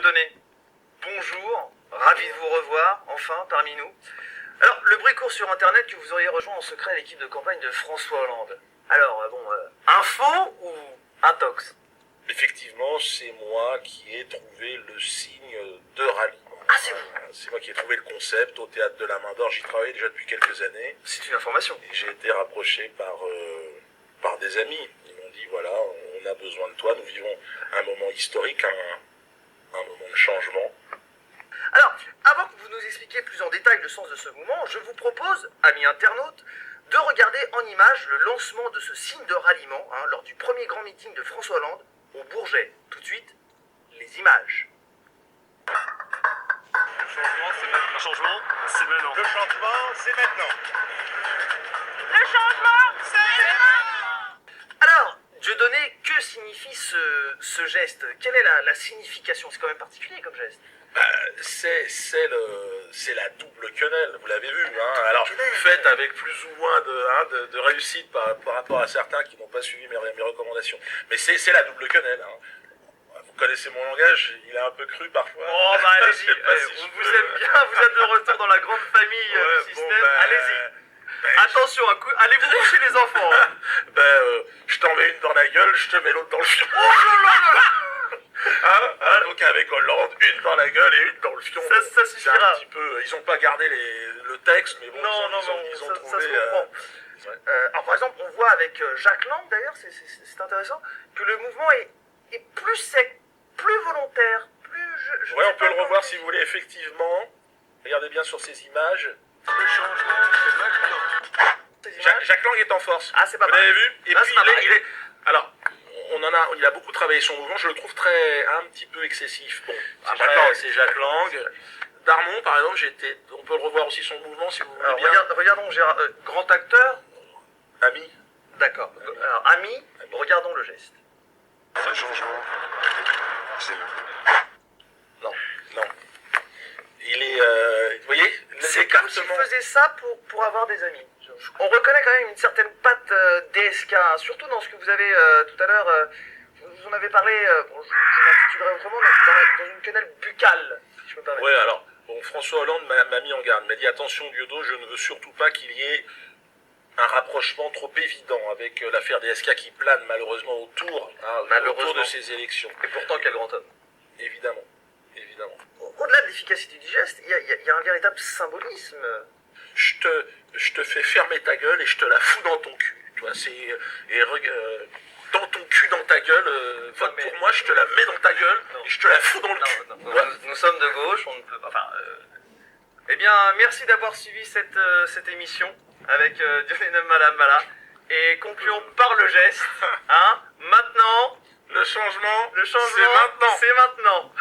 Dieudonné. Bonjour, ravi de vous revoir, enfin, parmi nous. Alors, le bruit court sur Internet que vous auriez rejoint en secret l'équipe de campagne de François Hollande. Alors, info ou intox? Effectivement, c'est moi qui ai trouvé le signe de ralliement. Ah, c'est vous? C'est moi qui ai trouvé le concept au Théâtre de la Main d'Or. J'y travaille déjà depuis quelques années. C'est une information. Et j'ai été rapproché par des amis. Ils m'ont dit, voilà, on a besoin de toi. Nous vivons un moment historique, un moment de changement. Alors, avant que vous nous expliquiez plus en détail le sens de ce mouvement, je vous propose, amis internautes, de regarder en images le lancement de ce signe de ralliement lors du premier grand meeting de François Hollande au Bourget. Tout de suite, les images. Le changement, c'est maintenant. Le changement, c'est maintenant. Le changement, c'est maintenant. Alors, Dieudonné, que signifie ce geste? Quelle est la signification? C'est quand même particulier comme geste. C'est la double quenelle, vous l'avez vu. Alors, faite avec plus ou moins de réussite par rapport à certains qui n'ont pas suivi mes recommandations. Mais c'est la double quenelle. Vous connaissez mon langage, il est un peu cru parfois. Oh bah allez-y, Si on vous aime bien, vous êtes de retour dans la grande famille du système, allez-y. Attention, allez vous coucher les enfants. Je t'en mets une dans la gueule, je te mets l'autre dans le fion. Oh là là. Donc avec Hollande, une dans la gueule et une dans le fion. Ça suffira. C'est un petit peu, ils n'ont pas gardé le texte, mais bon, ils ont trouvé... ça se comprend. Alors par exemple, on voit avec Jacques Lang d'ailleurs, c'est intéressant, que le mouvement est plus sec, plus volontaire, plus... Ouais, on peut le revoir si vous voulez, effectivement. Regardez bien sur ces images. Le changement, c'est maintenant. Jacques Lang est en force. Ah, c'est pas vous mal. l'avez vu? Et Ah, puis c'est pas mal. il est... Alors, il a beaucoup travaillé son mouvement, je le trouve un petit peu excessif. Bon, c'est Jacques Lang. Darmon, par exemple, on peut le revoir aussi son mouvement si vous voulez bien. Regardons Gérard, grand acteur. Ami. D'accord. Alors, ami, regardons le geste. Le changement, c'est maintenant. Non. Il est... vous voyez? C'est comme s'il faisait ça pour avoir des amis. On reconnaît quand même une certaine patte DSK, surtout dans ce que vous avez tout à l'heure, vous en avez parlé, je l'intitulerai autrement, dans une quenelle buccale, si je peux me permettre. Ouais, alors, François Hollande m'a mis en garde, m'a dit attention Diodo, je ne veux surtout pas qu'il y ait un rapprochement trop évident avec l'affaire DSK qui plane malheureusement autour de ces élections. Et pourtant, quel grand homme. Évidemment. Au-delà de l'efficacité du geste, il y a un véritable symbolisme. Je te fais fermer ta gueule et je te la fous dans ton cul. Tu vois, dans ton cul, dans ta gueule, vote pour moi, je te la mets dans ta gueule et je te la fous dans le cul. Nous sommes de gauche, on ne peut pas... Eh bien, merci d'avoir suivi cette émission avec Dieudonné Malamala. Et concluons par le geste. Maintenant... Le changement, c'est maintenant.